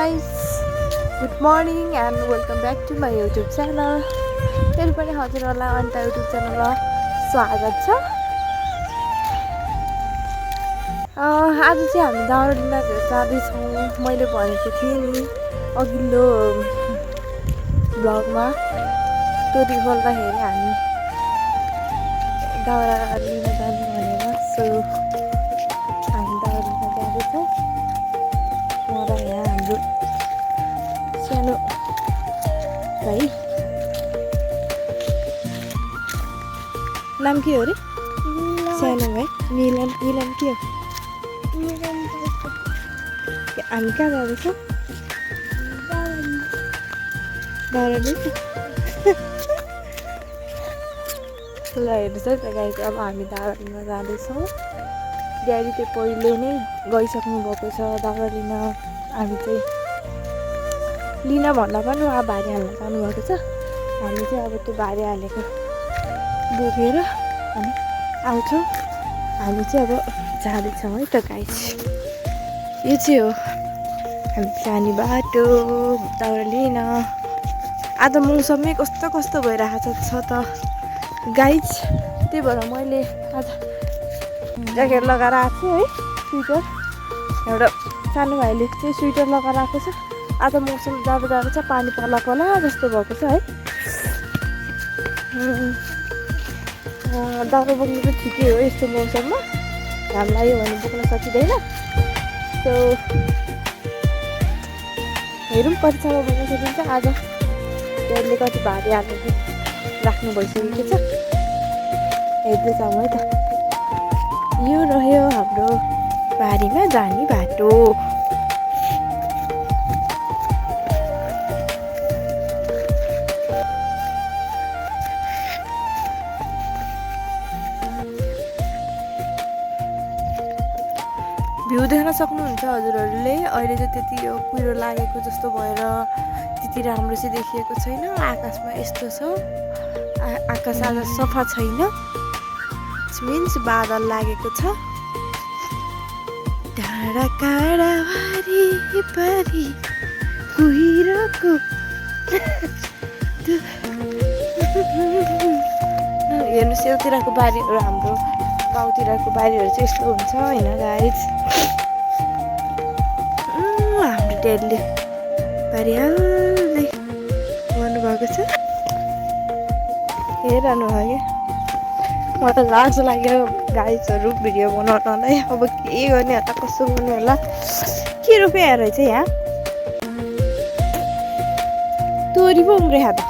guys, good morning and welcome back to my YouTube channel. फेरि पनि हजुरहरुलाई अन्त YouTube च्यानलमा स्वागत छ। आज चाहिँ हामी दाउरा जाँदै छौं। मैले भनेको थिएँ नि अघिल्लो ब्लगमा स्टोरी बोल्दाखेरि हामी दाउरा लिन जाने भनेर। सो हामी दाउरा लिन जाँदै छौं। म र यहाँ हाम्रो सानो भाइ, नाम के हो रे? सानो भाइ मिलन। मिलन के हो? हामी कहाँ जाँदैछौँ? दाउरा लिन। ल हेर्नुहोस् है त गाइस, अब हामी दाउरा लिन जाँदैछौँ। ड्याडी चाहिँ पहिले नै गइसक्नु भएको छ दाउरा लिन। हामी चाहिँ लिन भन्दा पनि उहाँ भारी हाल्न जानुभएको छ। हामी चाहिँ अब त्यो भारी हालेको बोकेर अनि आउँछौँ। हामी चाहिँ अब जाँदैछौँ है त गाइस। यो चाहिँ हो हामी जाने बाटो दाउरा लिन। आज मौसमै कस्तो कस्तो भइरहेको छ त गाइस। त्यही भएर मैले आज ज्याकेट लगाएर आएको छु है, स्वेटर। एउटा सानो भाइले चाहिँ स्वेटर लगाएर आएको छ। आज मौसम जाडो जाडो छ, पानी पला पला जस्तो भएको छ है। दाउरा बोक्नु चाहिँ ठिकै हो यस्तो मौसममा। घाम लाग्यो भने बोक्न सकिँदैन। सो हेरौँ कतिसम्म बोक्न सकिन्छ। आज त्यसले कति भारी हालेर राख्नु भइसकेको छ। हेर्दैछौँ है त। यो रह्यो हाम्रो बारीमा जाने बाटो। भ्यू देख्न सक्नुहुन्छ हजुरहरूले। अहिले चाहिँ त्यति यो कुहिरो लागेको जस्तो भएर त्यति राम्रो चाहिँ देखिएको छैन। आकाशमा यस्तो छ, आकाश आज सफा छैन। मिन्स बादल लागेको छ। डाँडा काँडा वारिपारि कुहिरोको हेर्नुहोस् यतातिरको बारीहरू, हाम्रो गाउँतिरको बारीहरू चाहिँ यस्तो हुन्छ होइन गाइस। हाम्रो ड्याडीले बारी हाल्दै गर्नुभएको छ। हेरिरहनु भयो। म त लाज लाग्यो गाइसहरू भिडियो बनाउनलाई। अब के गर्ने होला, कसो गर्ने होला। के रोप्यो रहेछ यहाँ? तोरी पो उम्रिया त।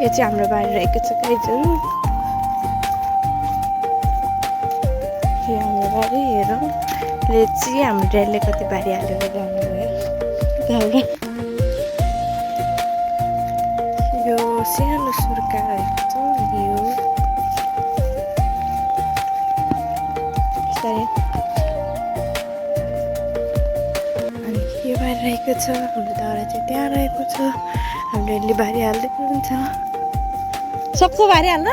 यो चाहिँ हाम्रो बारी रहेको छ गाइसहरू। यो हाम्रो बारी हेरौँ। ले चाहिँ हाम्रो ड्याडीले कति बारी हालेर जानुभयो दाउरा। यो सानो सुर्का रहेको छ। यो अनि यो बारी रहेको छ। हाम्रो दाउरा चाहिँ त्यहाँ रहेको छ। हाम्रो ड्याडीले बारी हाल्दै हुनुहुन्छ। सक्छ बारी हाल्न?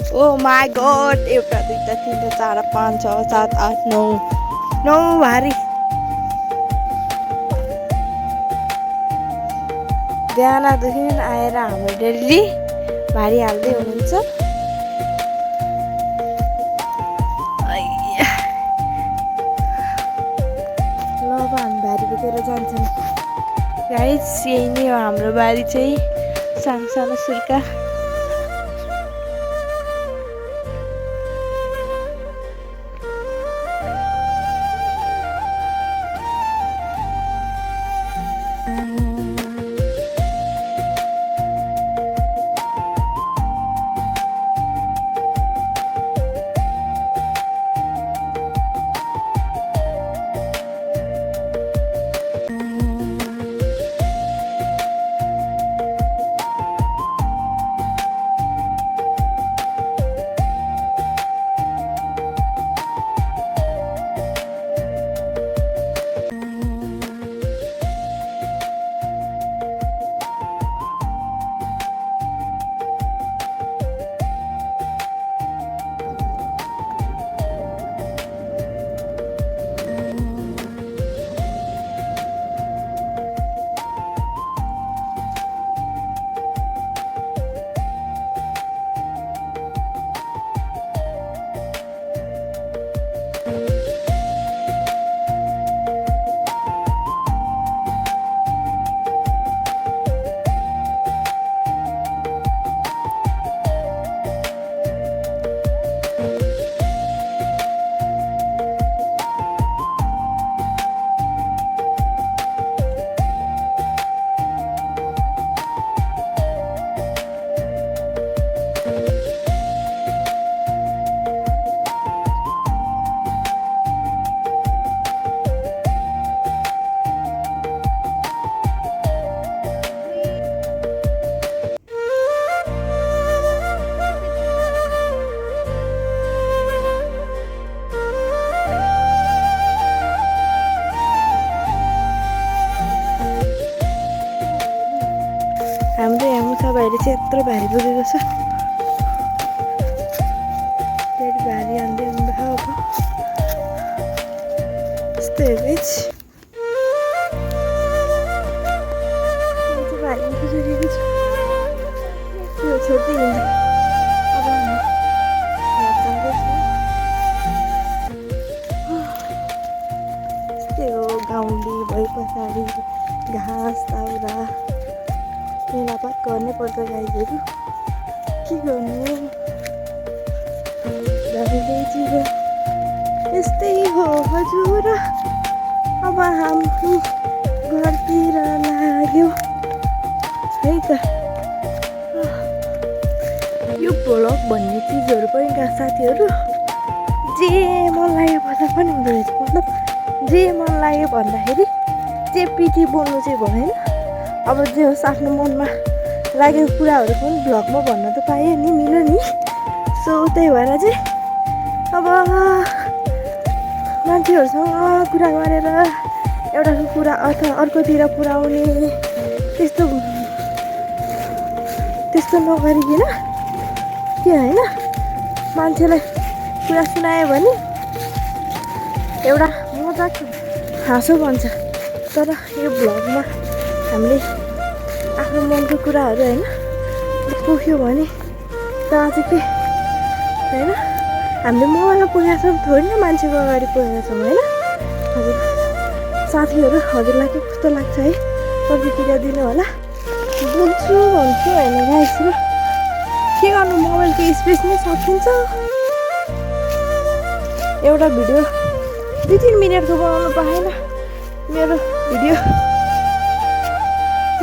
ओ माई गड, एउटा दुईटा तिनवटा चार पाँच छ सात आठ नौ, 9 भारी। बिहानदेखि आएर हाम्रो ड्याडीले भारी हाल्दै हुनुहुन्छ। ल अब हामी भारी बोकेर जान्छौँ गाइस। यही नै हो हाम्रो बारी चाहिँ, सानो सानो सुर्का। चाहिँ यत्रो भारी बोकेको छ फेरि भारी हाल्दै हुँदा अब यस्तो हेर्दैछ भारी बोकिसकेको छ त्यो छोड्दै हिँड्छ अब यहाँ जाँदैछ यस्तै हो गाउँले भए पछाडि घाँस दाउरा मेलापात गर्नै पर्छ गाईहरू के गर्नु जीवन यस्तै हो हजुर अब हामी घरतिर लाग्यो है त यो भ्लग भन्ने चिजहरू पनि साथीहरू जे मन लाग्यो भन्दा पनि हुँदो रहेछ मतलब जे मन लाग्यो भन्दाखेरि जे पिटी बोल्नु चाहिँ भएन अब जे होस् आफ्नो मनमा लागेको कुराहरू पनि भ्लगमा भन्न त पाएँ नि मिल्यो नि सो त्यही भएर चाहिँ अब मान्छेहरूसँग कुरा गरेर एउटा कुरा अथवा अर्कोतिर पुऱ्याउने त्यस्तो नगरिकन के होइन मान्छेलाई कुरा सुनायो भने एउटा मजाक हाँसो भन्छ तर यो भ्लगमा हामीले आफ्नो मनको कुराहरू होइन पोख्यो भने त आज के होइन हामीले मोबाइलमा पुगेका छौँ थोरै न मान्छेको अगाडि पुगेका छौँ होइन हजुर साथीहरू हजुरलाई के कस्तो लाग्छ है प्रतिक्रिया दिनु होला बोल्छु भन्छु होइन गाइस र के गर्नु मोबाइलको स्पेस नै सकिन्छ एउटा भिडियो 2-3 मिनटको बनाउनु पाएन मेरो भिडियो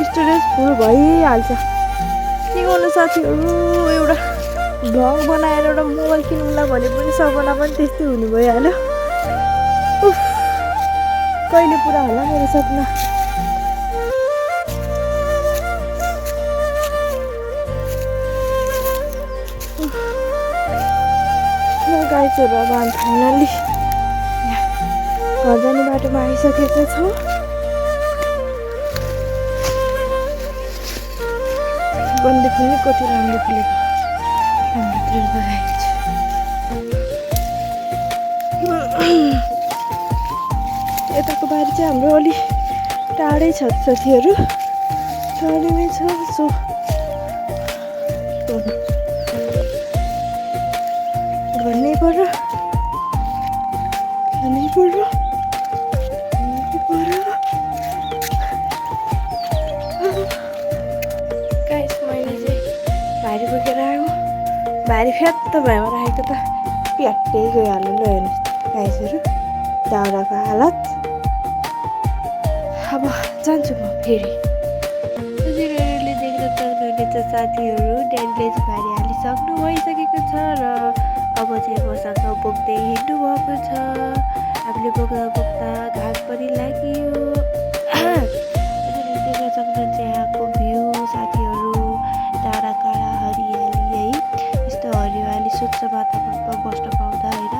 स्टोरेज फुल भइहाल्छ के गर्नु साथीहरू एउटा भ्लग बनाएर एउटा मोबाइल किन्नुला भने पनि सपना पनि त्यस्तै हुने भइहाल्यो उफ कहिले पुरा होला मेरो सपना गाइजहरू अब हामी फाइनल्ली घर जाने बाटोमा आइसकेको छौँ गन्दी फुल नि कति राम्रो फुलेको भित्र लगाएको छ यताको बारी चाहिँ हाम्रो अलि टाढै छ साथीहरू टाढैमै छ सो भन्नै पर्यो गाइस मैले चाहिँ भारी बोकेर आयो भारी फ्यात्त भएमा राखेको त प्याट्टै गइहाल्नु ल हेर्नुहोस् गाइसहरू दाउराको हालत अब जान्छु म फेरि हजुरहरूले देख्न सक्नुहुनेछ साथीहरू ड्याडीले चाहिँ भारी हालिसक्नु भइसकेको छ र अब चाहिँ मसँग बोक्दै हिँड्नु भएको छ हामीले बोक्दा घाट पनि लाग्यो हजुरहरूले देख्न सक्नुहुन्छ यहाँको भ्यू साथीहरू टाढा काँडा हरियाली है यस्तो हरियाली स्वच्छ वातावरणमा बस्न पाउँदा होइन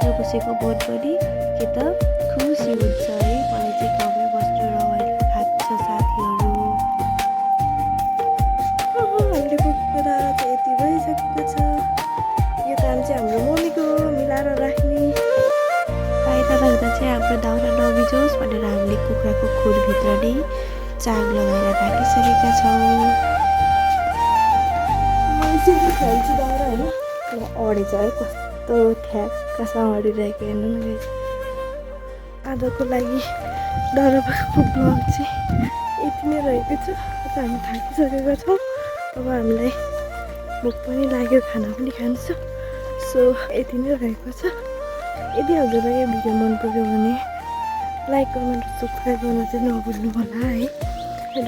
जो बसेको मन पनि के त खुसी हुन्छ है मलाई चाहिँ गाउँमै बस्नु रमाइलो लाग्छ साथीहरू हामीले बोकेको दाउरा चाहिँ यति भइसकेको छ यो काम चाहिँ हाम्रो मम्मीको मिलाएर राख्ने बाहिर राख्दा चाहिँ हाम्रो दाउरा नबिजोस् भनेर हामीले कुखुराको खोरभित्र नै चाङ लगाएर राखिसकेका छौँ खेल्छु दाउरा होइन अडेछ है कस्तो ठ्याक्कसँग अडिरहेको हेर्नु न आजको लागि डरबाको ब्लग चाहिँ यति नै रहेको छ हामी थाकिसकेका छौँ अब हामीलाई भोक पनि लाग्यो खाना पनि खान्छ सो यति नै रहेको छ यदि हजुरलाई यो भिडियो मन पर्यो भने लाइक कमेन्ट सब्सक्राइब गर्न चाहिँ नभुल्नु होला है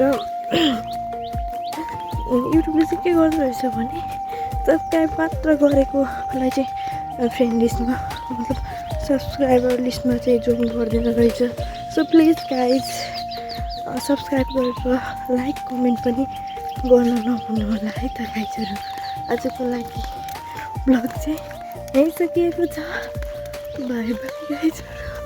र युट्युबले चाहिँ के गर्दो रहेछ भने सब्सक्राइब मात्र गरेकोलाई चाहिँ फ्रेन्ड लिस्टमा मतलब सब्सक्राइबर लिस्टमा चाहिँ जोइन गर्दैन रहेछ सो प्लिज गाइज सब्सक्राइब गरेर लाइक कमेन्ट पनि गर्न नभुल्नु होला है त गाइजहरू आजको लागि ब्लग चाहिँ यहीँ सकिएको छ बाई बाई गाइजहरू